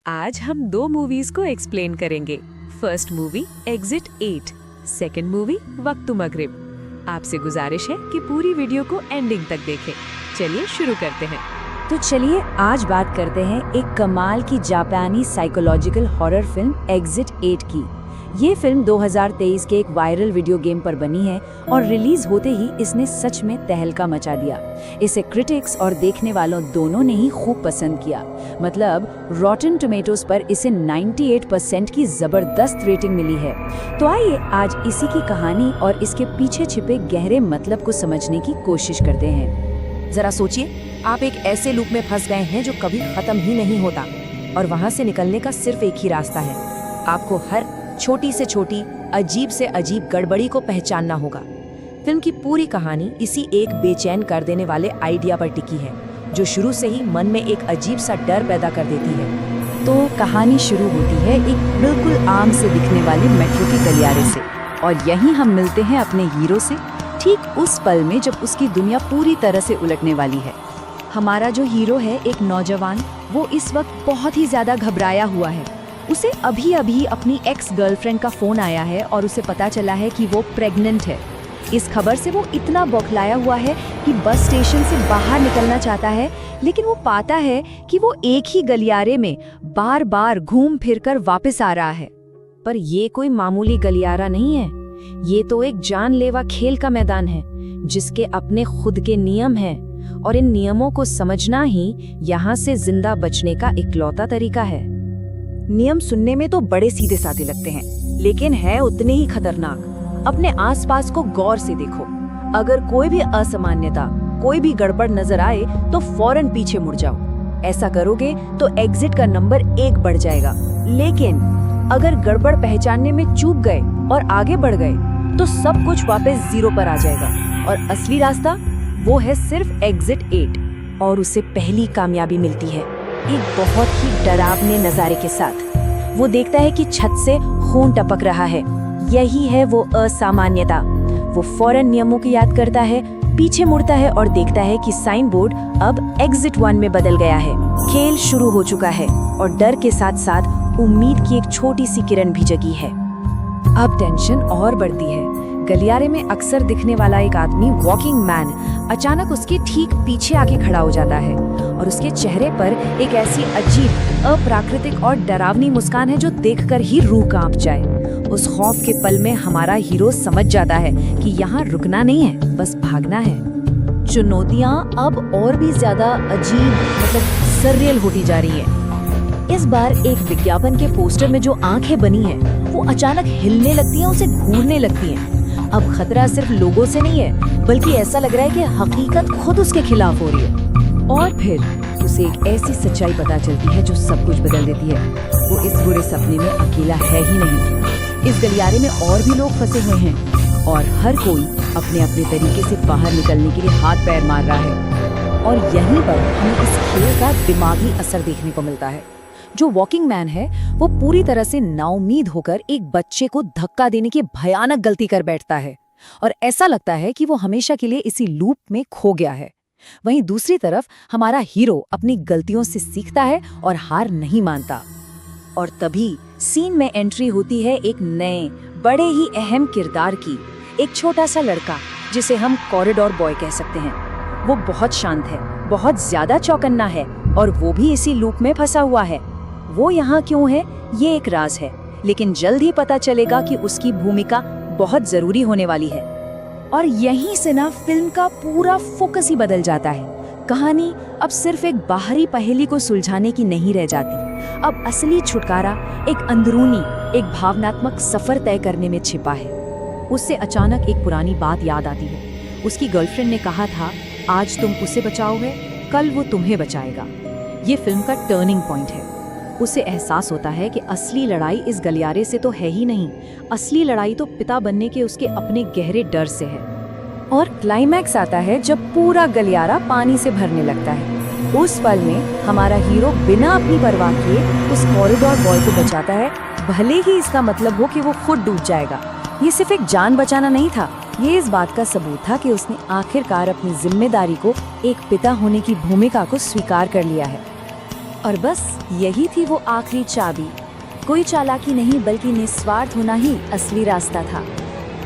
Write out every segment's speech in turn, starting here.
आज हम दो मूवीज को एक्सप्लेन करेंगे। First movie exit 8, second movie वक्तु मगरिब। आपसे गुजारिश है कि पूरी वीडियो को एंडिंग तक देखें। चलिए शुरू करते हैं। तो चलिए आज बात करते हैं एक कमाल की जापानी साइकोलॉजिकल हॉरर फिल्म एग्जिट 8 की। ये फिल्म 2023 के एक वायरल वीडियो गेम पर बनी है और रिलीज होते ही इसने सच में तहलका मचा दिया। इसे क्रिटिक्स और देखने वालों दोनों ने ही खूब पसंद किया। मतलब रॉटन टोमेटोज पर इसे 98% की जबरदस्त रेटिंग मिली है। तो आइए आज इसी की कहानी और इसके पीछे छिपे गहरे मतलब को समझने की कोशिश करते हैं। जरा सोचिए, आप एक ऐसे लूप में फंस गए हैं जो कभी खत्म ही नहीं होता और वहां से निकलने का सिर्फ एक ही रास्ता है। आपको हर छोटी से छोटी, अजीब से अजीब गड़बड़ी को पहचानना होगा। फिल्म की पूरी कहानी इसी एक बेचैन कर देने वाले आइडिया पर टिकी है, जो शुरू से ही मन में एक अजीब सा डर पैदा कर देती है। तो कहानी शुरू होती है एक बिल्कुल आम से दिखने वाले मेट्रो के गलियारे से, और यहीं हम मिलते हैं अपने हीरो से, ठीक उस पल में जब उसकी दुनिया पूरी तरह से उलटने वाली है। हमारा जो हीरो है, एक नौजवान, वो इस वक्त बहुत ही ज्यादा घबराया हुआ है। उसे अभी अभी अपनी एक्स गर्लफ्रेंड का फोन आया है और उसे पता चला है कि वो प्रेग्नेंट है। इस खबर से वो इतना बौखलाया हुआ है कि बस स्टेशन से बाहर निकलना चाहता है, लेकिन वो पाता है कि वो एक ही गलियारे में बार बार घूम फिर कर वापस आ रहा है। पर ये कोई मामूली गलियारा नहीं है, ये तो एक जानलेवा खेल का मैदान है जिसके अपने खुद के नियम हैं, और इन नियमों को समझना ही यहाँ से जिंदा बचने का इकलौता तरीका है। नियम सुनने में तो बड़े सीधे साधे लगते हैं, लेकिन है उतने ही खतरनाक। अपने आसपास को गौर से देखो। अगर कोई भी असामान्यता, कोई भी गड़बड़ नजर आए तो फौरन पीछे मुड़ जाओ। ऐसा करोगे तो एग्जिट का नंबर 1 बढ़ जाएगा। लेकिन अगर गड़बड़ पहचानने में चूक गए और आगे बढ़ गए तो सब कुछ वापस 0 पर आ जाएगा, और असली रास्ता वो है सिर्फ एग्जिट 8। और उसे पहली कामयाबी मिलती है एक बहुत ही डरावने नजारे के साथ। वो देखता है कि छत से खून टपक रहा है। यही है वो असामान्यता। वो फौरन नियमों की याद करता है, पीछे मुड़ता है और देखता है कि साइन बोर्ड अब एग्जिट 1 में बदल गया है। खेल शुरू हो चुका है और डर के साथ साथ उम्मीद की एक छोटी सी किरण भी जगी है। अब टेंशन और बढ़ती है। गलियारे में अक्सर दिखने वाला एक आदमी, वॉकिंग मैन, अचानक उसके ठीक पीछे आके खड़ा हो जाता है, और उसके चेहरे पर एक ऐसी अजीब, अप्राकृतिक और डरावनी मुस्कान है जो देखकर ही रूह कांप जाए। उस खौफ के पल में हमारा हीरो समझ जाता है कि यहाँ रुकना नहीं है, बस भागना है। चुनौतियाँ अब और भी ज्यादा अजीब, सररियल होती जा रही है। इस बार एक विज्ञापन के पोस्टर में जो आंखें बनी हैं, वो अचानक हिलने लगती हैं, उसे घूरने लगती हैं। अब खतरा सिर्फ लोगों से नहीं है, बल्कि ऐसा लग रहा है कि हकीकत खुद उसके खिलाफ हो रही है। और फिर उसे एक ऐसी सच्चाई पता चलती है जो सब कुछ बदल देती है। वो इस बुरे सपने में अकेला है ही नहीं। इस गलियारे में और भी लोग फंसे हुए हैं, और हर कोई अपने अपने तरीके से बाहर निकलने के लिए हाथ पैर मार रहा है। और यहीं पर हमें इस खेल का दिमागी असर देखने को मिलता है। जो वॉकिंग मैन है, वो पूरी तरह से नाउम्मीद होकर एक बच्चे को धक्का देने की भयानक गलती कर बैठता है, और ऐसा लगता है कि वो हमेशा के लिए इसी लूप में खो गया है। वहीं दूसरी तरफ हमारा हीरो अपनी गलतियों से सीखता है और हार नहीं मानता। और तभी सीन में एंट्री होती है एक नए, बड़े ही अहम किरदार की। एक छोटा सा लड़का, जिसे हम कॉरिडोर बॉय कह सकते हैं। वो बहुत शांत है, बहुत ज्यादा चौकन्ना है, और वो भी इसी लूप में फंसा हुआ है। वो यहाँ क्यों है, ये एक राज है, लेकिन जल्द ही पता चलेगा कि उसकी भूमिका बहुत जरूरी होने वाली है। और यहीं से ना फिल्म का पूरा फोकस ही बदल जाता है। कहानी अब सिर्फ एक बाहरी पहेली को सुलझाने की नहीं रह जाती। अब असली छुटकारा एक अंदरूनी, एक भावनात्मक सफर तय करने में छिपा है। उससे अचानक एक पुरानी बात याद आती है। उसकी गर्लफ्रेंड ने कहा था, आज तुम उसे बचाओगे, कल वो तुम्हें बचाएगा। ये फिल्म का टर्निंग पॉइंट है। उसे एहसास होता है कि असली लड़ाई इस गलियारे से तो है ही नहीं, असली लड़ाई तो पिता बनने के उसके अपने गहरे डर से है। और क्लाइमैक्स आता है जब पूरा गलियारा पानी से भरने लगता है। उस पल में हमारा हीरो बिना अपनी परवाह किए उस कॉरिडोर बॉय को बचाता है, भले ही इसका मतलब हो कि वो खुद डूब जाएगा। ये सिर्फ एक जान बचाना नहीं था, ये इस बात का सबूत था कि उसने आखिरकार अपनी जिम्मेदारी को, एक पिता होने की भूमिका को स्वीकार कर लिया है। और बस यही थी वो आखिरी चाबी। कोई चालाकी नहीं बल्कि निस्वार्थ होना ही असली रास्ता था।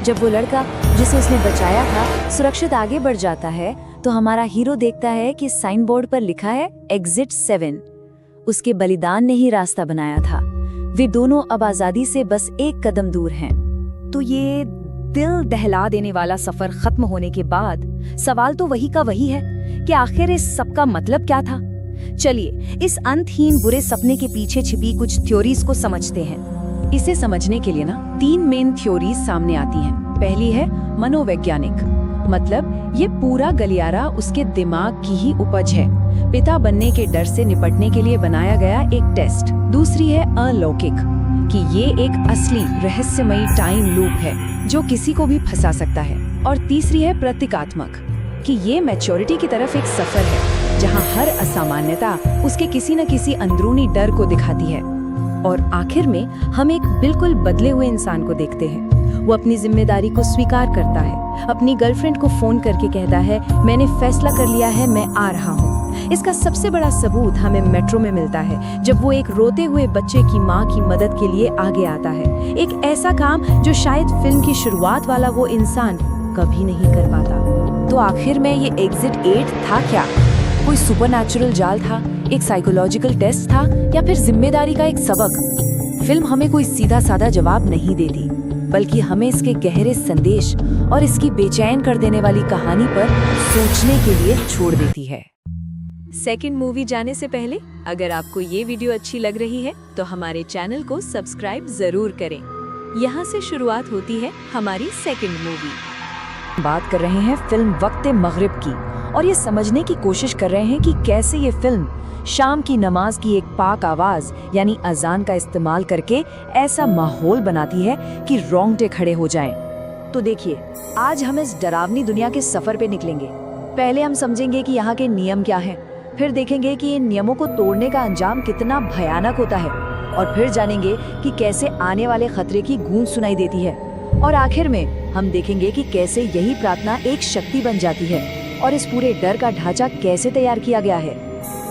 जब वो लड़का जिसे उसने बचाया था सुरक्षित आगे बढ़ जाता है तो हमारा हीरो देखता है कि साइन बोर्ड पर लिखा है एग्जिट 7। उसके बलिदान ने ही रास्ता बनाया था। वे दोनों अब आजादी से बस एक कदम दूर हैं। तो ये दिल दहला देने वाला सफर खत्म होने के बाद सवाल तो वही का वही है कि आखिर इस सब का मतलब क्या था। चलिए इस अंतहीन बुरे सपने के पीछे छिपी कुछ थ्योरीज को समझते हैं। इसे समझने के लिए ना 3 मेन थ्योरीज सामने आती हैं। पहली है मनोवैज्ञानिक, मतलब ये पूरा गलियारा उसके दिमाग की ही उपज है, पिता बनने के डर से निपटने के लिए बनाया गया एक टेस्ट। दूसरी है अलौकिक, कि ये एक असली रहस्यमयी टाइम लूप है जो किसी को भी फंसा सकता है। और तीसरी है प्रतीकात्मक, कि ये मैच्योरिटी की तरफ एक सफर है जहाँ हर असामान्यता उसके किसी न किसी अंदरूनी डर को दिखाती है। और आखिर में हम एक बिल्कुल बदले हुए इंसान को देखते हैं। वो अपनी जिम्मेदारी को स्वीकार करता है, अपनी गर्लफ्रेंड को फोन करके कहता है मैंने फैसला कर लिया है, मैं आ रहा हूँ। इसका सबसे बड़ा सबूत हमें मेट्रो में मिलता है, जब वो एक रोते हुए बच्चे की माँ की मदद के लिए आगे आता है। एक ऐसा काम जो शायद फिल्म की शुरुआत वाला वो इंसान कभी नहीं कर पाता। तो आखिर में ये एग्जिट 8 था क्या? कोई सुपरनैचुरल जाल था, एक साइकोलॉजिकल टेस्ट था, या फिर जिम्मेदारी का एक सबक? फिल्म हमें कोई सीधा साधा जवाब नहीं देती, बल्कि हमें इसके गहरे संदेश और इसकी बेचैन कर देने वाली कहानी पर सोचने के लिए छोड़ देती है। सेकंड मूवी जाने से पहले अगर आपको ये वीडियो अच्छी लग रही है तो हमारे चैनल को सब्सक्राइब जरूर करें। यहाँ से शुरुआत होती है हमारी सेकंड मूवी। बात कर रहे हैं फिल्म वक्त मगरिब की, और ये समझने की कोशिश कर रहे हैं कि कैसे ये फिल्म शाम की नमाज की एक पाक आवाज यानी अजान का इस्तेमाल करके ऐसा माहौल बनाती है कि रोंगटे खड़े हो जाएं। तो देखिए, आज हम इस डरावनी दुनिया के सफर पे निकलेंगे। पहले हम समझेंगे कि यहाँ के नियम क्या हैं, फिर देखेंगे कि इन नियमों को तोड़ने का अंजाम कितना भयानक होता है, और फिर जानेंगे कि कैसे आने वाले खतरे की गूंज सुनाई देती है। और आखिर में हम देखेंगे कि कैसे यही प्रार्थना एक शक्ति बन जाती है, और इस पूरे डर का ढांचा कैसे तैयार किया गया है।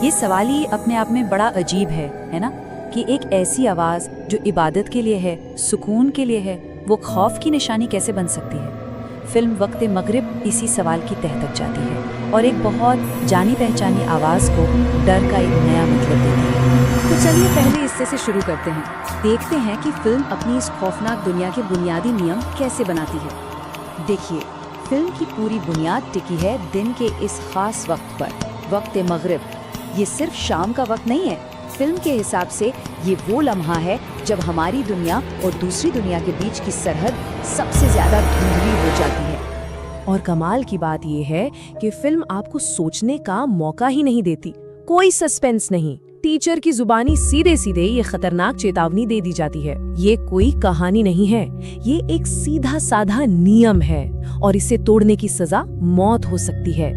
ये सवाल ही अपने आप में बड़ा अजीब है ना, कि एक ऐसी आवाज जो इबादत के लिए है, सुकून के लिए है, वो खौफ की निशानी कैसे बन सकती है। फिल्म वक्त मगरिब इसी सवाल की तह तक जाती है और एक बहुत जानी पहचानी आवाज को डर का एक नया मतलब देती है। तो चलिए पहले हिस्से से शुरू करते हैं। देखते हैं कि फिल्म अपनी इस खौफनाक दुनिया के बुनियादी नियम कैसे बनाती है। देखिए, फिल्म की पूरी बुनियाद टिकी है दिन के इस खास वक्त पर, वक्त मगरिब। ये सिर्फ शाम का वक्त नहीं है। फिल्म के हिसाब से ये वो लम्हा है जब हमारी दुनिया और दूसरी दुनिया के बीच की सरहद सबसे ज्यादा धुंधली हो जाती है। और कमाल की बात ये है कि फिल्म आपको सोचने का मौका ही नहीं देती। कोई सस्पेंस नहीं, टीचर की जुबानी सीधे सीधे ये खतरनाक चेतावनी दे दी जाती है। ये कोई कहानी नहीं है, ये एक सीधा साधा नियम है और इसे तोड़ने की सजा मौत हो सकती है।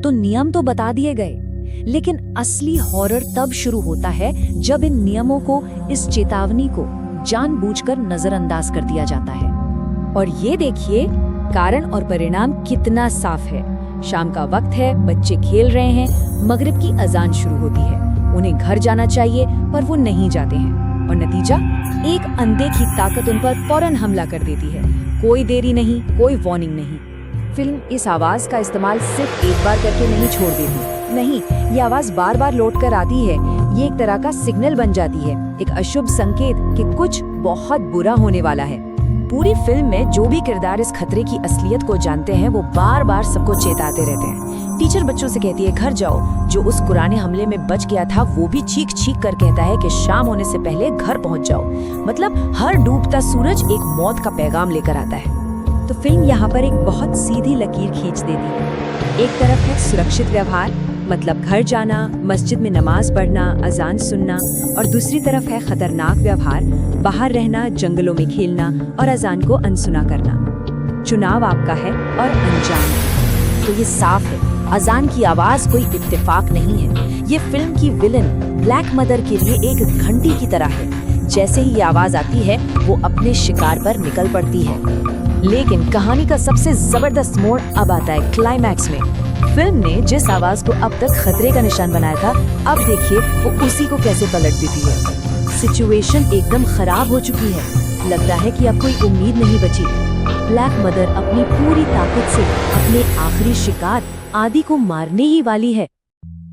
तो नियम तो बता दिए गए, लेकिन असली हॉरर तब शुरू होता है जब इन नियमों को, इस चेतावनी को जानबूझकर नजरअंदाज कर दिया जाता है। और ये देखिए, कारण और परिणाम कितना साफ है। शाम का वक्त है, बच्चे खेल रहे हैं, मगरिब की अजान शुरू होती है, उन्हें घर जाना चाहिए पर वो नहीं जाते हैं, और नतीजा, एक अनदेखी ताकत उन पर फौरन हमला कर देती है। कोई देरी नहीं, कोई वार्निंग नहीं। फिल्म इस आवाज का इस्तेमाल सिर्फ एक बार करके नहीं छोड़ देती, नहीं, ये आवाज बार बार लौट कर आती है। ये एक तरह का सिग्नल बन जाती है, एक अशुभ संकेत कि कुछ बहुत बुरा होने वाला है। पूरी फिल्म में जो भी किरदार इस खतरे की असलियत को जानते हैं वो बार बार सबको चेताते रहते हैं। टीचर बच्चों से कहती है घर जाओ, जो उस पुराने हमले में बच गया था वो भी चीख चीख कर कहता है कि शाम होने से पहले घर पहुंच जाओ। मतलब हर डूबता सूरज एक मौत का पैगाम लेकर आता है। तो फिल्म यहाँ पर एक बहुत सीधी लकीर खींच देती है। एक तरफ है सुरक्षित व्यवहार, मतलब घर जाना, मस्जिद में नमाज पढ़ना, अजान सुनना, और दूसरी तरफ है खतरनाक व्यवहार, बाहर रहना, जंगलों में खेलना और अजान को अनसुना करना। चुनाव आपका है और अंजाम। तो ये साफ है, अजान की आवाज कोई इत्तेफाक नहीं है। ये फिल्म की विलन ब्लैक मदर के लिए एक घंटी की तरह है। जैसे ही ये आवाज आती है वो अपने शिकार पर निकल पड़ती है। लेकिन कहानी का सबसे जबरदस्त मोड़ अब आता है क्लाइमैक्स में, फिल्म ने जिस आवाज को अब तक खतरे का निशान बनाया था, अब देखिए वो उसी को कैसे पलट देती है। सिचुएशन एकदम खराब हो चुकी है, लगता है कि अब कोई उम्मीद नहीं बची। ब्लैक मदर अपनी पूरी ताकत से अपने आखिरी शिकार आदि को मारने ही वाली है।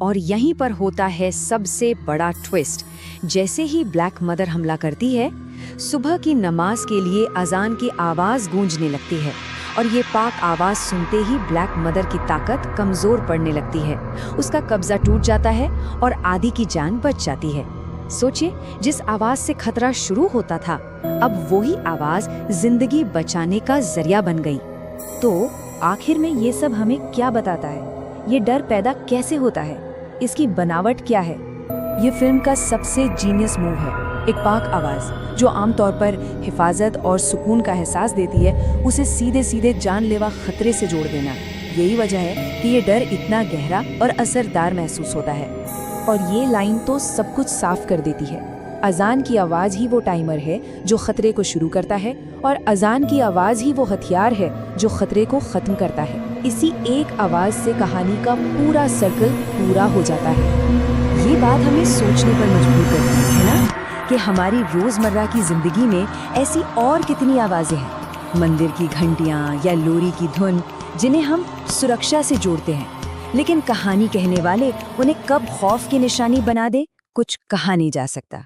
और यहीं पर होता है सबसे बड़ा ट्विस्ट। जैसे ही ब्लैक मदर हमला करती है, सुबह की नमाज के लिए अजान की आवाज गूंजने लगती है और ये पाक आवाज सुनते ही ब्लैक मदर की ताकत कमजोर पड़ने लगती है। उसका कब्जा टूट जाता है और आदि की जान बच जाती है। सोचिए, जिस आवाज से खतरा शुरू होता था, अब वही आवाज जिंदगी बचाने का जरिया बन गई। तो आखिर में ये सब हमें क्या बताता है? ये डर पैदा कैसे होता है? इसकी बनावट क्या है? ये फिल्म का सबसे जीनियस मूव है। एक पाक आवाज जो आमतौर पर हिफाजत और सुकून का एहसास देती है, उसे सीधे सीधे जानलेवा खतरे से जोड़ देना। यही वजह है कि ये डर इतना गहरा और असरदार महसूस होता है। और ये लाइन तो सब कुछ साफ कर देती है। अजान की आवाज ही वो टाइमर है जो खतरे को शुरू करता है, और अजान की आवाज ही वो हथियार है जो खतरे को खत्म करता है। इसी एक आवाज से कहानी का पूरा सर्कल पूरा हो जाता है। ये बात हमें सोचने पर मजबूर करती है ना, कि हमारी रोजमर्रा की जिंदगी में ऐसी और कितनी आवाजें हैं, मंदिर की घंटियां या लोरी की धुन, जिन्हें हम सुरक्षा से जोड़ते हैं, लेकिन कहानी कहने वाले उन्हें कब खौफ की निशानी बना दे, कुछ कहा नहीं जा सकता।